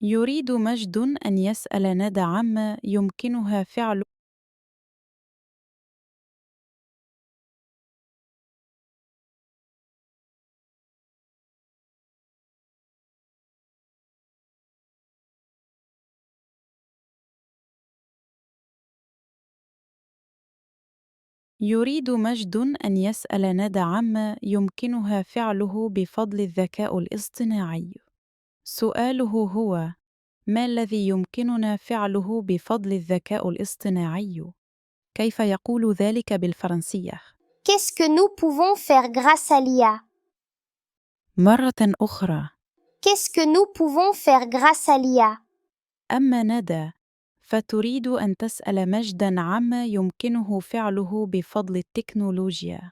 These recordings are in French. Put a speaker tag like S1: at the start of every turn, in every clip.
S1: يريد مجد أن يسأل ندى عما يمكنها فعله. يريد مجد أن يسأل ندى عما يمكنها فعله بفضل الذكاء الاصطناعي. سؤاله هو: ما الذي يمكننا فعله بفضل الذكاء الاصطناعي؟ كيف يقول ذلك بالفرنسية؟
S2: Qu'est-ce que nous pouvons faire grâce à l'IA?
S1: مرة أخرى.
S2: Qu'est-ce que nous pouvons faire grâce à l'IA?
S1: أما ندى فتريد أن تسأل مجدًا عما يمكنه فعله بفضل التكنولوجيا.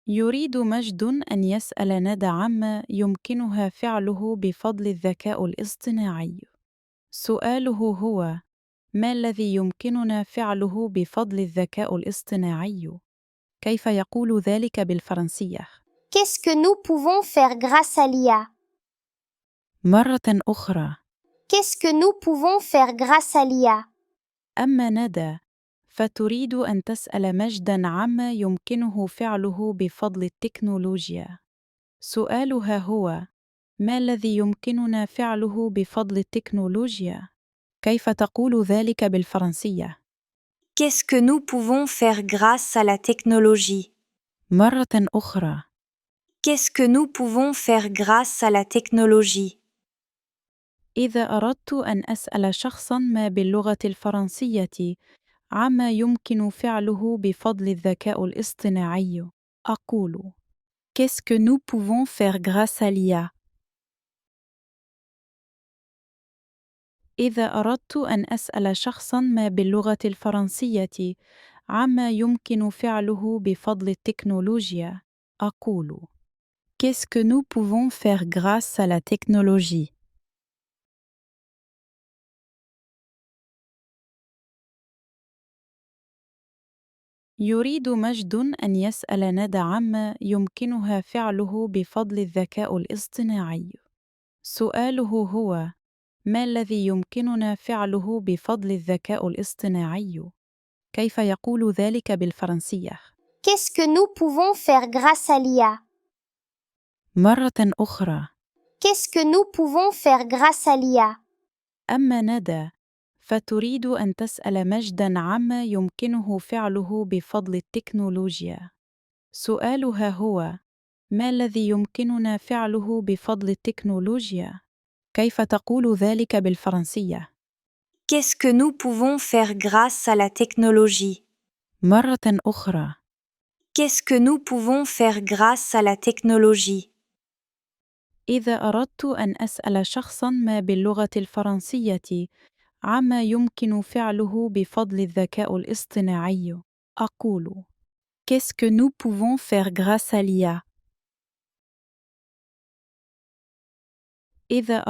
S1: يريد مجد أن يسأل ندى عما يمكنها فعله بفضل الذكاء الاصطناعي. سؤاله هو: ما الذي يمكننا فعله بفضل الذكاء الاصطناعي؟ كيف يقول ذلك بالفرنسية؟
S2: Qu'est-ce que nous pouvons faire grâce à l'IA?
S1: مرة أخرى.
S2: Qu'est-ce que nous pouvons faire grâce à l'IA?
S1: أما ندى فتريد أن تسأل مجدًا عما يمكنه فعله بفضل التكنولوجيا. سؤالها هو: ما الذي يمكننا فعله بفضل التكنولوجيا؟ كيف تقول ذلك بالفرنسية؟
S2: Qu'est-ce que nous pouvons faire grâce à la technologie?
S1: مرة أخرى.
S2: Qu'est-ce que nous pouvons faire grâce à la technologie?
S1: إذا أردت أن أسأل شخصًا ما باللغة الفرنسية عما يمكن فعله بفضل الذكاء الاصطناعي، أقول: Qu'est-ce que nous pouvons faire grâce à l'IA؟ إذا أردت أن أسأل شخصًا ما باللغة الفرنسية عما يمكن فعله بفضل التكنولوجيا، أقول: Qu'est-ce que nous pouvons faire grâce à la technologie؟ يريد مجد أن يسأل ندى عما يمكنها فعله بفضل الذكاء الاصطناعي. سؤاله هو: ما الذي يمكننا فعله بفضل الذكاء الاصطناعي؟ كيف يقول ذلك بالفرنسية؟
S2: Qu'est-ce que nous pouvons faire grâce à l'IA?
S1: مرة أخرى.
S2: Qu'est-ce que nous pouvons faire grâce à l'IA?
S1: أما ندى فتريد أن تسأل مجدًا عما يمكنه فعله بفضل التكنولوجيا. سؤالها هو: ما الذي يمكننا فعله بفضل التكنولوجيا؟ كيف تقول ذلك بالفرنسية؟
S2: Qu'est-ce que nous pouvons faire grâce à la technologie?
S1: مرة أخرى.
S2: Qu'est-ce que nous pouvons faire grâce à la technologie?
S1: إذا أردت أن أسأل شخصًا ما باللغة الفرنسية عما يمكن فعله بفضل الذكاء الاصطناعي، أقول: Qu'est-ce que nous pouvons faire grâce à l'IA؟ إذا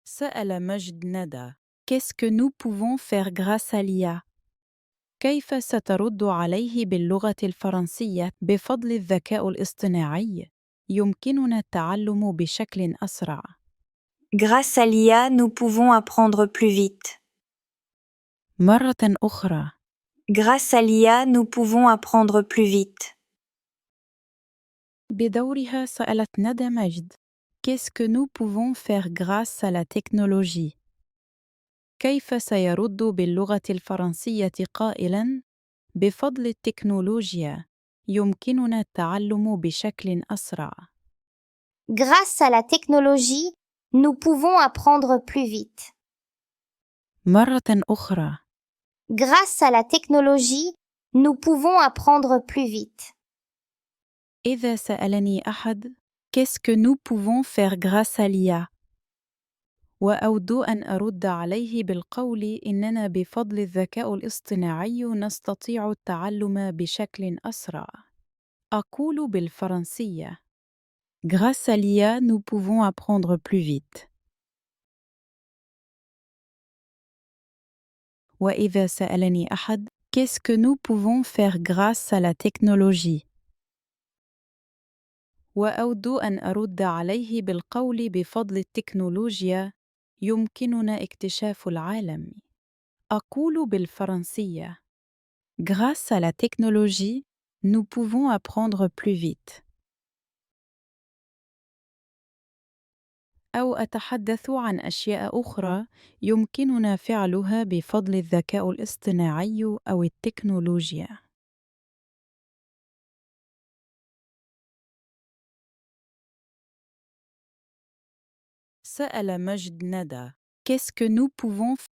S1: سأل مجد ندى: Qu'est-ce que nous pouvons faire grâce à l'IA؟ كيف سترد عليه باللغة الفرنسية بفضل الذكاء الاصطناعي؟ يمكننا التعلم بشكل أسرع.
S2: Grâce à l'IA, nous pouvons apprendre plus vite.
S1: مرة أخرى.
S2: Grâce à l'IA, nous pouvons apprendre plus vite.
S1: بدورها سألت ندى مجد: Qu'est-ce que nous pouvons faire grâce à la technologie؟ كيف سيرد باللغة الفرنسية قائلاً: بفضل التكنولوجيا يمكننا التعلم بشكل أسرع.
S2: Grâce à la technologie, nous pouvons apprendre plus vite.
S1: مرة أخرى.
S2: Grâce à la technologie, nous pouvons apprendre plus vite.
S1: إذا سألني أحد: Qu'est-ce que nous pouvons faire grâce à l'IA؟ وأود أن أرد عليه بالقول إننا بفضل الذكاء الاصطناعي نستطيع التعلم بشكل أسرع. أقول بالفرنسية: Grâce à l'IA, nous pouvons apprendre plus vite. وإذا سألني أحد: Qu'est-ce que nous pouvons faire grâce à la technologie؟ وأود أن أرد عليه بالقول بفضل التكنولوجيا يمكننا اكتشاف العالم. أقول بالفرنسية: Grâce à la technologie, nous pouvons apprendre plus vite. أو أتحدث عن أشياء أخرى يمكننا فعلها بفضل الذكاء الاصطناعي أو التكنولوجيا. سأل مجد ندى: Qu'est-ce que nous pouvons faire؟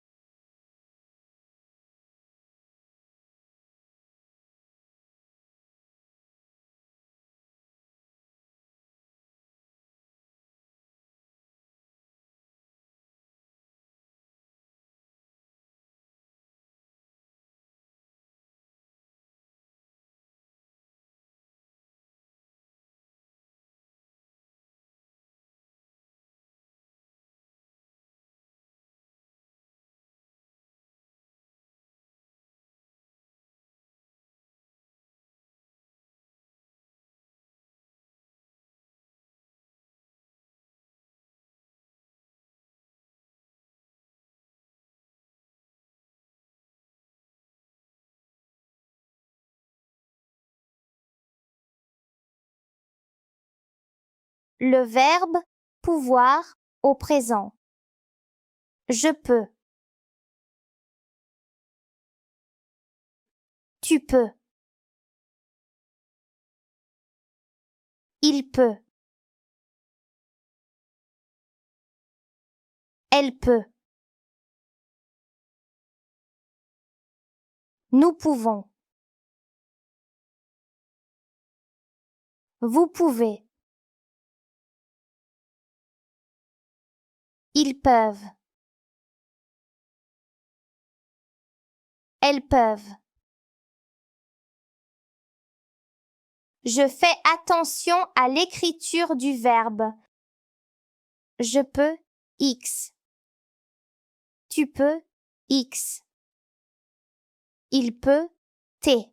S2: Le verbe pouvoir au présent. Je peux. Tu peux. Il peut. Elle peut. Nous pouvons. Vous pouvez. Ils peuvent. Elles peuvent. Je fais attention à l'écriture du verbe. Je peux, X. Tu peux, X. Il peut, T.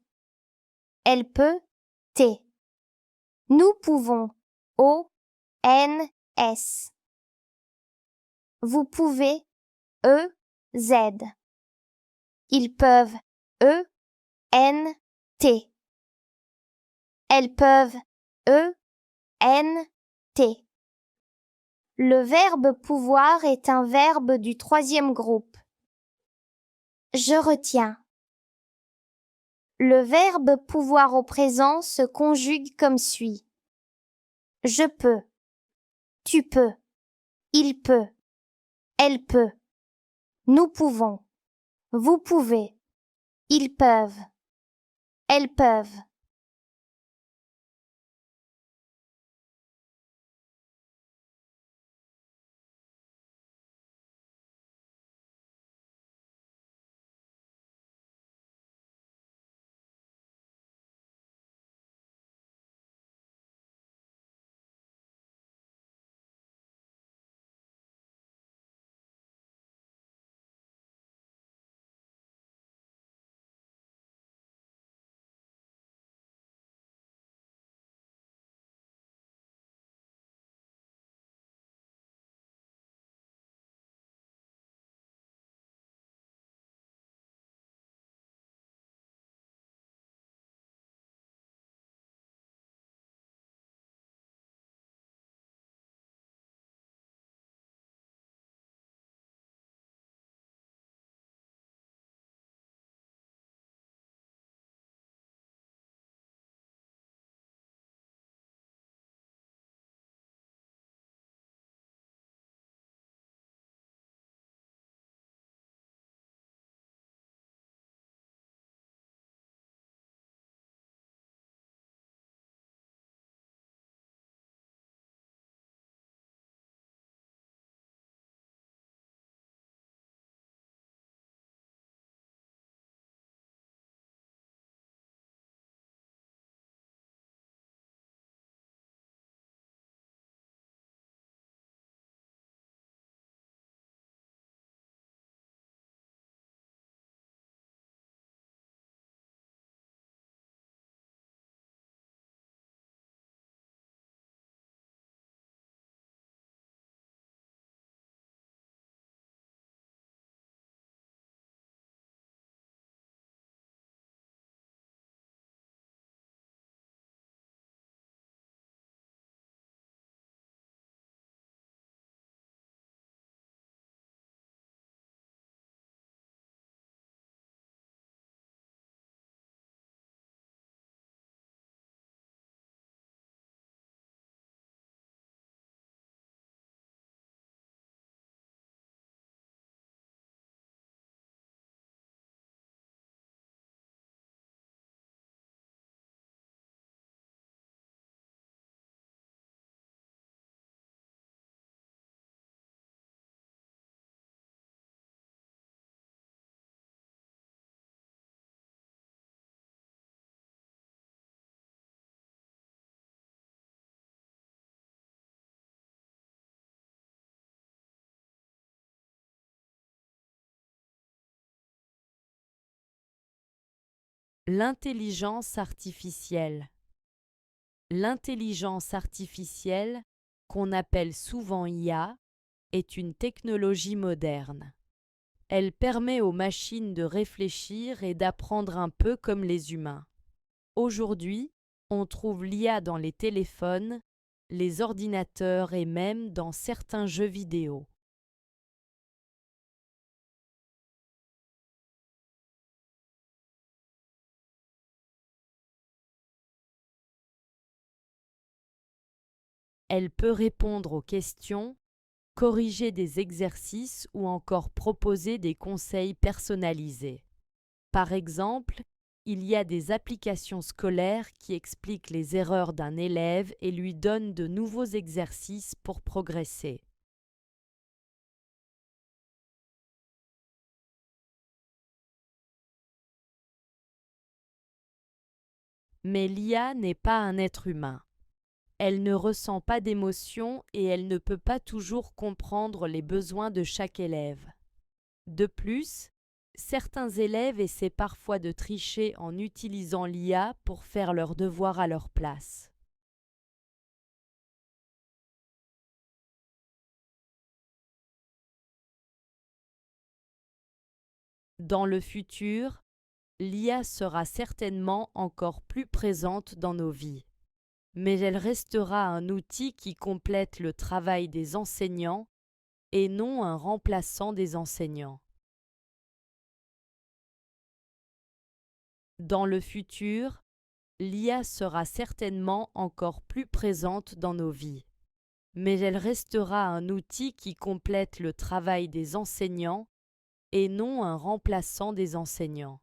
S2: Elle peut, T. Nous pouvons, O, N, S. Vous pouvez, E, Z. Ils peuvent, E, N, T. Elles peuvent, E, N, T. Le verbe pouvoir est un verbe du troisième groupe. Je retiens. Le verbe pouvoir au présent se conjugue comme suit. Je peux. Tu peux. Il peut. Elle peut. Nous pouvons. Vous pouvez. Ils peuvent. Elles peuvent.
S3: L'intelligence artificielle. L'intelligence artificielle, qu'on appelle souvent IA, est une technologie moderne. Elle permet aux machines de réfléchir et d'apprendre un peu comme les humains. Aujourd'hui, on trouve l'IA dans les téléphones, les ordinateurs et même dans certains jeux vidéo. Elle peut répondre aux questions, corriger des exercices ou encore proposer des conseils personnalisés. Par exemple, il y a des applications scolaires qui expliquent les erreurs d'un élève et lui donnent de nouveaux exercices pour progresser. Mais l'IA n'est pas un être humain. Elle ne ressent pas d'émotions et elle ne peut pas toujours comprendre les besoins de chaque élève. De plus, certains élèves essaient parfois de tricher en utilisant l'IA pour faire leurs devoirs à leur place. Dans le futur, l'IA sera certainement encore plus présente dans nos vies, mais elle restera un outil qui complète le travail des enseignants et non un remplaçant des enseignants. Dans le futur, l'IA sera certainement encore plus présente dans nos vies, mais elle restera un outil qui complète le travail des enseignants et non un remplaçant des enseignants.